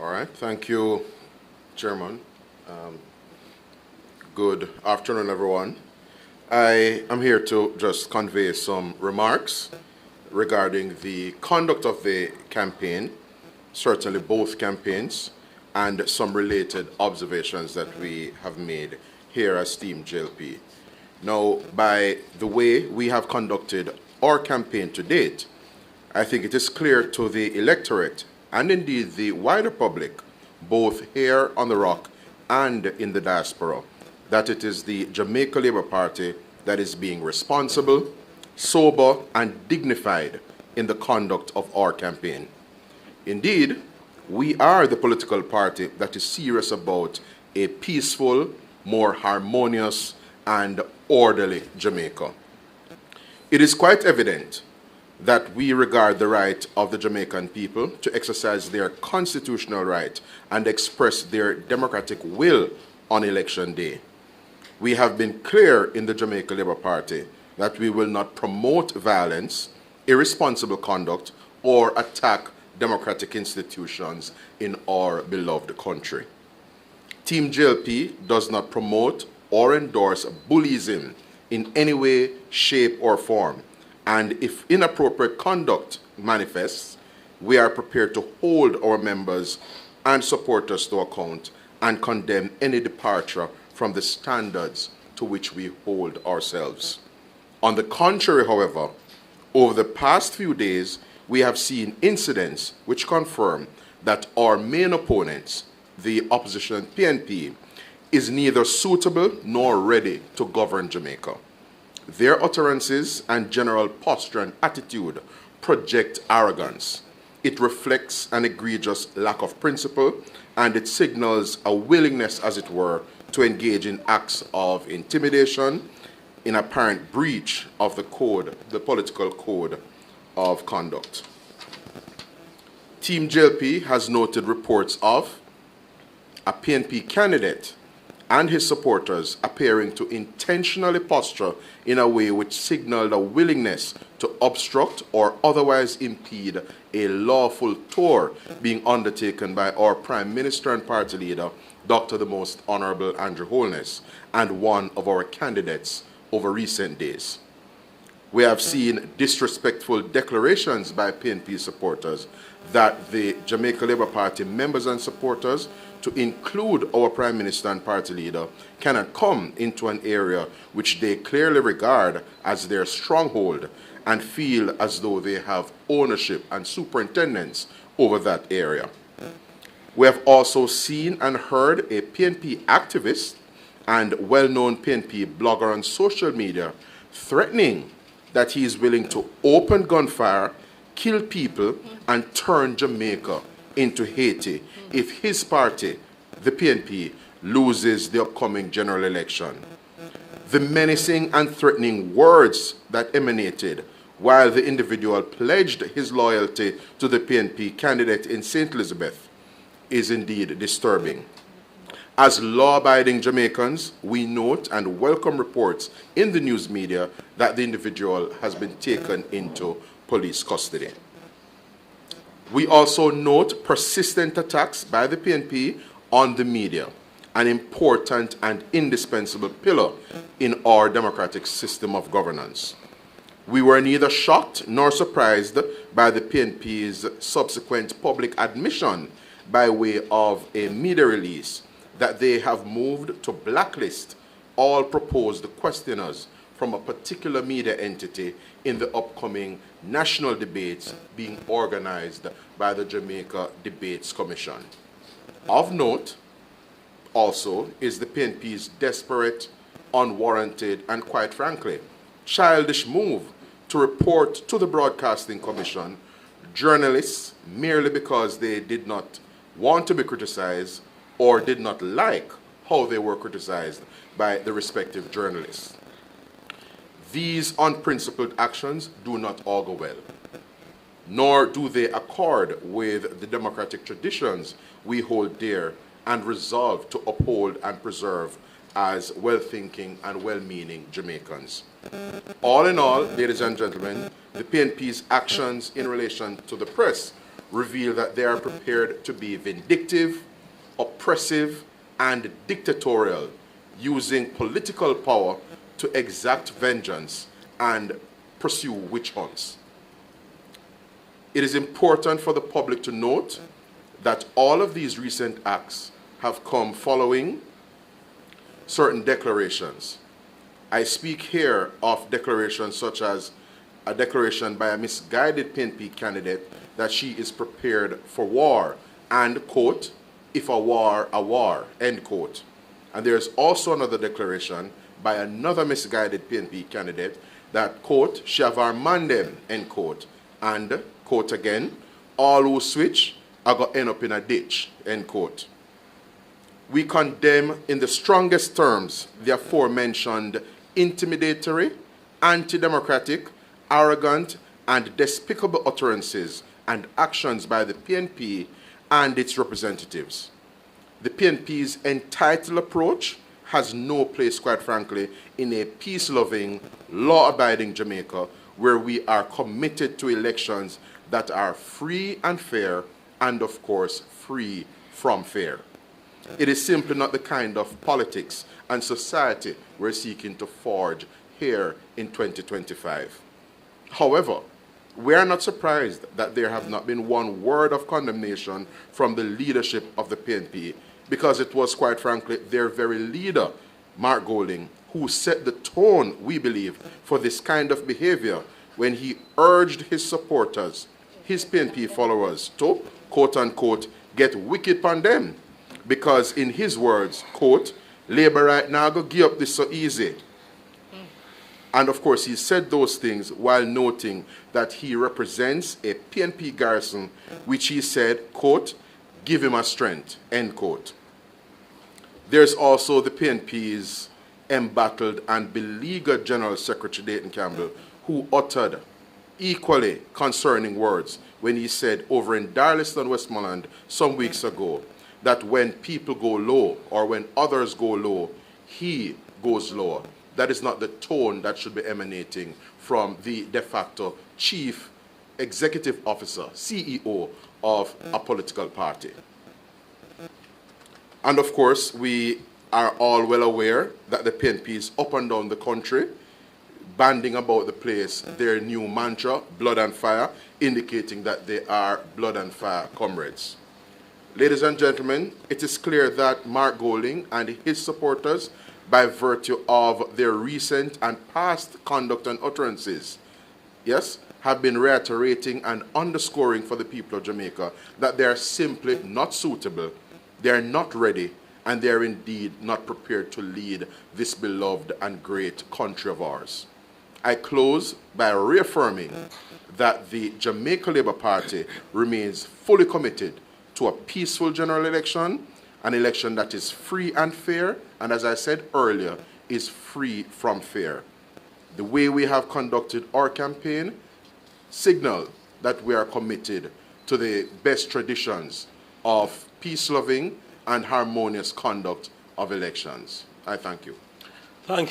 All right, thank you, Chairman. Good afternoon, everyone. I am here to just convey some remarks regarding the conduct of the campaign, certainly both campaigns, and some related observations that we have made here as Team JLP. Now, by the way we have conducted our campaign to date, I think it is clear to the electorate and indeed the wider public, both here on the Rock and in the diaspora, that it is the Jamaica Labour Party that is being responsible, sober, and dignified in the conduct of our campaign. Indeed, we are the political party that is serious about a peaceful, more harmonious, and orderly Jamaica. It is quite evident that we regard the right of the Jamaican people to exercise their constitutional right and express their democratic will on election day. We have been clear in the Jamaica Labour Party that we will not promote violence, irresponsible conduct, or attack democratic institutions in our beloved country. Team JLP does not promote or endorse bullyism in any way, shape, or form. And if inappropriate conduct manifests, we are prepared to hold our members and supporters to account and condemn any departure from the standards to which we hold ourselves. On the contrary, however, over the past few days, we have seen incidents which confirm that our main opponents, the opposition PNP, is neither suitable nor ready to govern Jamaica. Their utterances and general posture and attitude project arrogance. It reflects an egregious lack of principle, and it signals a willingness, as it were, to engage in acts of intimidation in apparent breach of the code, the political code of conduct. Team JLP has noted reports of a PNP candidate and his supporters appearing to intentionally posture in a way which signaled a willingness to obstruct or otherwise impede a lawful tour being undertaken by our Prime Minister and Party Leader, Dr. the Most Honorable Andrew Holness, and one of our candidates over recent days. We have seen disrespectful declarations by PNP supporters that the Jamaica Labour Party members and supporters, to include our Prime Minister and Party Leader, cannot come into an area which they clearly regard as their stronghold and feel as though they have ownership and superintendence over that area. We have also seen and heard a PNP activist and well-known PNP blogger on social media threatening that he is willing to open gunfire, kill people, and turn Jamaica into Haiti if his party, the PNP, loses the upcoming general election. The menacing and threatening words that emanated while the individual pledged his loyalty to the PNP candidate in St. Elizabeth is indeed disturbing. As law-abiding Jamaicans, we note and welcome reports in the news media that the individual has been taken into police custody. We also note persistent attacks by the PNP on the media, an important and indispensable pillar in our democratic system of governance. We were neither shocked nor surprised by the PNP's subsequent public admission by way of a media release that they have moved to blacklist all proposed questioners from a particular media entity in the upcoming national debates being organized by the Jamaica Debates Commission. Of note, also, is the PNP's desperate, unwarranted, and quite frankly, childish move to report to the Broadcasting Commission journalists merely because they did not want to be criticized or did not like how they were criticized by the respective journalists. These unprincipled actions do not augur well, nor do they accord with the democratic traditions we hold dear and resolve to uphold and preserve as well-thinking and well-meaning Jamaicans. All in all, ladies and gentlemen, the PNP's actions in relation to the press reveal that they are prepared to be vindictive, oppressive, and dictatorial, using political power to exact vengeance and pursue witch hunts. It is important for the public to note that all of these recent acts have come following certain declarations. I speak here of declarations such as a declaration by a misguided PNP candidate that she is prepared for war and, quote, if a war, end quote. And there's also another declaration by another misguided PNP candidate that, quote, she have her man them, end quote, and, quote again, all who switch are going to end up in a ditch, end quote. We condemn in the strongest terms the aforementioned intimidatory, anti-democratic, arrogant, and despicable utterances and actions by the PNP and its representatives. The PNP's entitled approach has no place, quite frankly, in a peace-loving, law-abiding Jamaica where we are committed to elections that are free and fair and, of course, free from fear. It is simply not the kind of politics and society we're seeking to forge here in 2025. However, we are not surprised that there have not been one word of condemnation from the leadership of the PNP, because it was, quite frankly, their very leader, Mark Golding, who set the tone, we believe, for this kind of behavior when he urged his supporters, his PNP followers, to, quote-unquote, get wicked on them. Because in his words, quote, Labour right now go give up this so easy. And of course, he said those things while noting that he represents a PNP garrison, which he said, quote, give him a strength, end quote. There's also the PNP's embattled and beleaguered General Secretary Dayton Campbell, who uttered equally concerning words when he said over in Darlaston, Westmoreland, some weeks ago, that when people go low or when others go low, he goes lower. That is not the tone that should be emanating from the de facto chief executive officer, CEO of a political party. And of course, we are all well aware that the PNP is up and down the country, banding about the place their new mantra, blood and fire, indicating that they are blood and fire comrades. Ladies and gentlemen, it is clear that Mark Golding and his supporters, by virtue of their recent and past conduct and utterances, yes, have been reiterating and underscoring for the people of Jamaica that they are simply not suitable, they are not ready, and they are indeed not prepared to lead this beloved and great country of ours. I close by reaffirming that the Jamaica Labour Party remains fully committed to a peaceful general election, an election that is free and fair, and as I said earlier, is free from fear. The way we have conducted our campaign signals that we are committed to the best traditions of peace-loving and harmonious conduct of elections. I thank you. Thank you.